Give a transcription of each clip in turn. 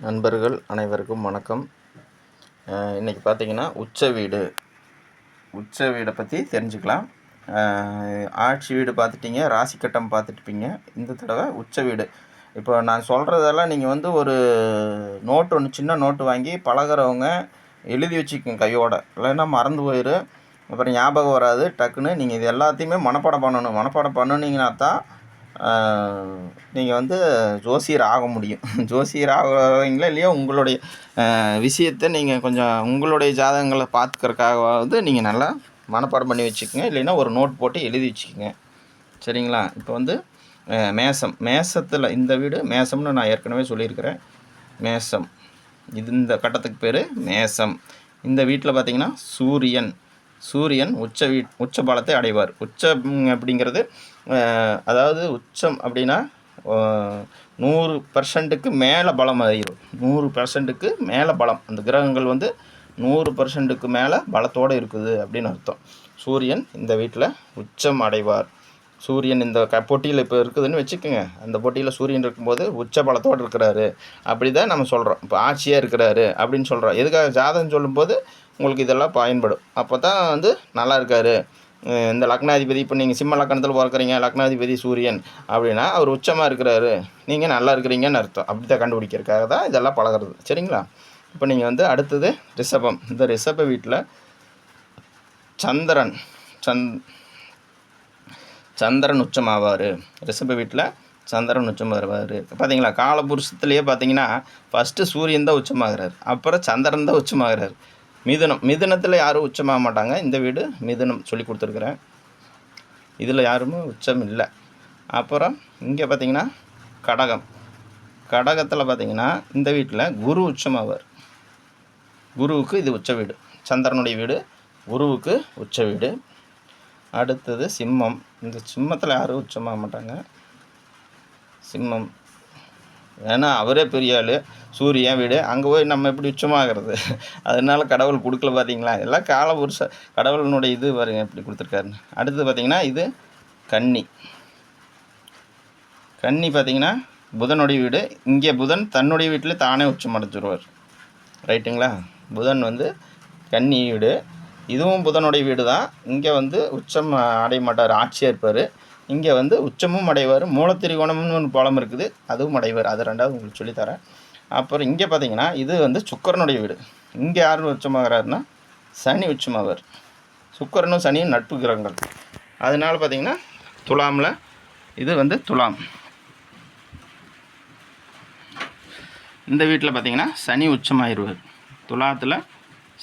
நண்பர்கள் அனைவருக்கும் வணக்கம். இன்றைக்கி பார்த்திங்கன்னா உச்ச வீடை பற்றி தெரிஞ்சுக்கலாம். ஆட்சி வீடு பார்த்துட்டிங்க, ராசி கட்டம் பார்த்துட்டுப்பீங்க. இந்த தடவை உச்ச வீடு. இப்போ நான் சொல்கிறதெல்லாம் நீங்கள் ஒரு நோட்டு ஒன்று, சின்ன நோட்டு வாங்கி பழகிறவங்க எழுதி வச்சுக்கோங்க கையோட. இல்லைன்னா மறந்து போயிடும், அப்புறம் ஞாபகம் வராது. டக்குன்னு நீங்கள் இது எல்லாத்தையுமே மனப்பாடம் பண்ணணும். மனப்பாடம் பண்ணினீங்கன்னா தான் நீங்கள் ஜோசியர் ஆக முடியும். ஜோசியர் ஆகுவீங்களா இல்லையா, உங்களுடைய விஷயத்தை நீங்கள் கொஞ்சம் உங்களுடைய ஜாதகங்களை பார்த்துக்கறக்காகவாவது நீங்கள் நல்லா மனப்பாடம் பண்ணி வச்சுக்கோங்க. இல்லைன்னா ஒரு நோட் போட்டு எழுதி வச்சுக்கோங்க. சரிங்களா? இப்போ மேசத்தில் இந்த வீடு மேசம்னு நான் ஏற்கனவே சொல்லியிருக்கிறேன். மேசம், இந்த கட்டத்துக்கு பேர் மேசம். இந்த வீட்டில் பார்த்திங்கன்னா சூரியன் உச்ச பலத்தை அடைவார். உச்சம் அப்படிங்கிறது அதாவது உச்சம் அப்படின்னா 100%க்கு மேலே பலம் ஆகிடும். 100%க்கு மேலே பலம். அந்த கிரகங்கள் 100%க்கு மேலே பலத்தோடு இருக்குது அப்படின்னு அர்த்தம். சூரியன் இந்த வீட்டில் உச்சம் அடைவார். சூரியன் இந்த போட்டியில் இப்போ இருக்குதுன்னு வச்சுக்கோங்க. அந்த போட்டியில் சூரியன் இருக்கும்போது உச்ச பலத்தோடு இருக்கிறாரு அப்படி தான் நம்ம சொல்கிறோம். இப்போ ஆட்சியாக இருக்கிறாரு அப்படின்னு சொல்கிறோம். எதுக்காக ஜாதகம் சொல்லும்போது உங்களுக்கு இதெல்லாம் பயன்படும். அப்போ தான் நல்லா இருக்கார். இந்த லக்னாதிபதி, இப்போ நீங்கள் சிம்ம லக்கணத்தில் பிறக்கிறீங்க, லக்னாதிபதி சூரியன் அப்படின்னா அவர் உச்சமாக இருக்கிறாரு, நீங்கள் நல்லா இருக்கிறீங்கன்னு அர்த்தம். அப்படி தான் கண்டுபிடிக்கிறதுக்காக தான் இதெல்லாம் பழகிறது. சரிங்களா? இப்போ நீங்கள் அடுத்தது ரிஷபம். இந்த ரிஷப வீட்டில் சந்திரன் உச்சமாவார். ரிஷப வீட்டில் சந்திரன் உச்சமாவார். பார்த்தீங்களா, காலபுருஷத்துலேயே பார்த்தீங்கன்னா ஃபஸ்ட்டு சூரியன் தான் உச்சமாகிறார், அப்புறம் சந்திரன் தான் உச்சமாகிறார். மிதுனத்தில் யாரும் உச்சமாக மாட்டாங்க. இந்த வீடு மிதுனம் சொல்லி கொடுத்துருக்குறேன். இதில் யாருமே உச்சம் இல்லை. அப்புறம் இங்கே பார்த்திங்கன்னா கடகத்தில் பார்த்திங்கன்னா இந்த வீட்டில் குரு உச்சமாவார். குருவுக்கு இது உச்ச வீடு. சந்திரனுடைய வீடு, குருவுக்கு உச்ச வீடு. அடுத்தது சிம்மம். இந்த சிம்மத்தில் யாரும் உச்சமாக மாட்டாங்க. சிம்மம் ஏன்னா அவரே பெரிய ஆள், சூரியன் வீடு. அங்கே போய் நம்ம எப்படி உச்சமாகிறது? அதனால கடவுள் கொடுக்கல. பார்த்தீங்களா, எல்லாம் காலபுருஷ கடவுளினுடைய இது பாருங்க எப்படி கொடுத்துருக்காருன்னு. அடுத்து பார்த்திங்கன்னா இது கன்னி பார்த்திங்கன்னா புதனுடைய வீடு. இங்கே புதன் தன்னுடைய வீட்டில் தானே உச்சம் அடைச்சிடுவார். ரைட்டுங்களா? புதன் கன்னி வீடு. இதுவும் புதனுடைய வீடு தான். இங்கே உச்சம் அடைய மாட்டார், ஆட்சியாக இருப்பார். இங்கே உச்சமும் அடைவார். மூலத்திரிகோணம்னு ஒரு பலம் இருக்குது, அதுவும் அடைவார். அது ரெண்டாவது உங்களுக்கு சொல்லித்தரேன். அப்புறம் இங்கே பார்த்தீங்கன்னா இது சுக்கிரனுடைய வீடு. இங்கே யார் உச்சமாகிறாருன்னா சனி உச்சமாவார். சுக்கிரனும் சனியும் நட்பு கிரகங்கள். அதனால பார்த்திங்கன்னா துலாமில் இது துலாம். இந்த வீட்டில் பார்த்திங்கன்னா சனி உச்சமாகிடுவார். துலாத்தில்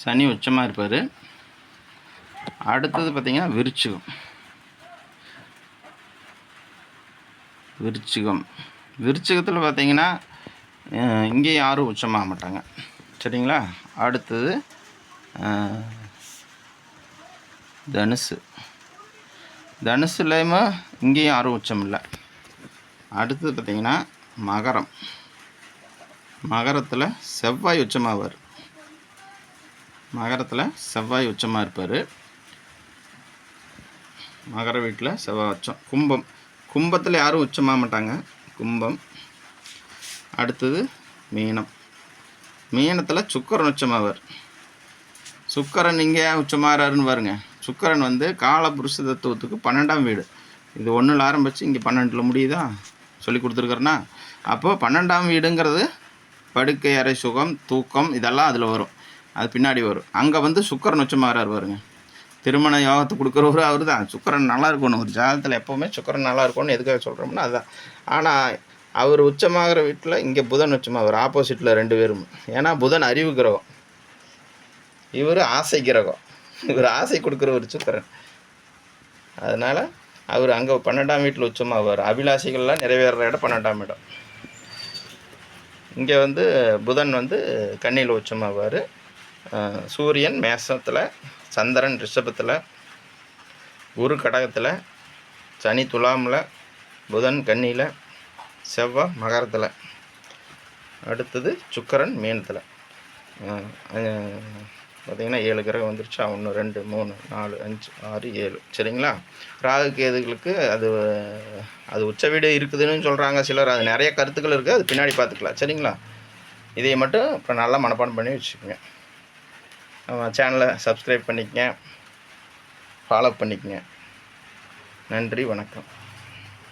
சனி உச்சமாக இருப்பார். அடுத்தது பார்த்திங்கன்னா விருச்சிகத்தில் பார்த்திங்கன்னா இங்கே யாரும் உச்சமாக மாட்டாங்க. சரிங்களா? அடுத்தது தனுசுலையுமே இங்கேயும் யாரும் உச்சம் இல்லை. அடுத்தது பார்த்திங்கன்னா மகரத்தில் செவ்வாய் உச்சமாவார். செவ்வாய் உச்சமாக இருப்பார். மகர வீட்டில் செவ்வாய் உச்சம். கும்பத்தில் யாரும் உச்சமாக மாட்டாங்க. கும்பம். அடுத்தது மீனத்தில் சுக்கிரன் உச்சமாவார். சுக்கிரன் இங்கே உச்சமாகறாருன்னு பாருங்க. சுக்கிரன் காலபுருஷ தத்துவத்துக்கு 12ஆம் வீடு. இது 1ல் ஆரம்பித்து இங்கே 12ல் முடியுதா சொல்லி கொடுத்துருக்குறேன்னா, அப்போது 12ஆம் வீடுங்கிறது படுக்கை அறை, சுகம், தூக்கம், இதெல்லாம் அதில் வரும். அது பின்னாடி வரும். அங்கே சுக்கிரன் உச்சமாகறாரு பாருங்க. திருமண யோகத்தை கொடுக்குறவரு அவர் தான். சுக்கிரன் நல்லா இருக்கணும். ஒரு ஜாதகத்தில் எப்போவுமே சுக்கிரன் நல்லா இருக்கணும்னு எதுக்காக சொல்கிறோம்னா அதுதான். ஆனால் அவர் உச்சமாகிற வீட்டில் இங்கே புதன் உச்சமாவார். ஆப்போசிட்டில் 2 பேரும். ஏன்னா புதன் அறிவு கிரகம், இவர் ஆசை கிரகம். இவர் ஆசை கொடுக்குற ஒரு சுக்கிரன். அதனால் அவர் அங்கே 12ஆம் வீட்டில் உச்சமாவார். அபிலாஷைகள்லாம் நிறைவேற இடம் 12ஆம் இடம். இங்கே புதன் கன்னியில் உச்சமாவார். சூரியன் மேசத்தில், சந்திரன் ரிஷபத்தில், குரு கடகத்தில், சனி துலாமில், புதன் கன்னியில், செவ்வாய் மகரத்தில். அடுத்தது சுக்கிரன் மீனத்தில். பார்த்திங்கன்னா 7 கிரகம் வந்துருச்சா? 1 2 3 4 5 6 7. சரிங்களா? ராகு கேதுகளுக்கு அது உச்ச வீடு இருக்குதுன்னு சொல்கிறாங்க சிலர். அது நிறைய கருத்துக்கள் இருக்குது, அது பின்னாடி பார்த்துக்கலாம். சரிங்களா? இதை மட்டும் இப்போ நல்லா மனப்பாடம் பண்ணி வச்சுக்கோங்க. நம்ம சேனலை சப்ஸ்கிரைப் பண்ணிக்கங்க, ஃபாலோ பண்ணிக்கங்க. நன்றி, வணக்கம்.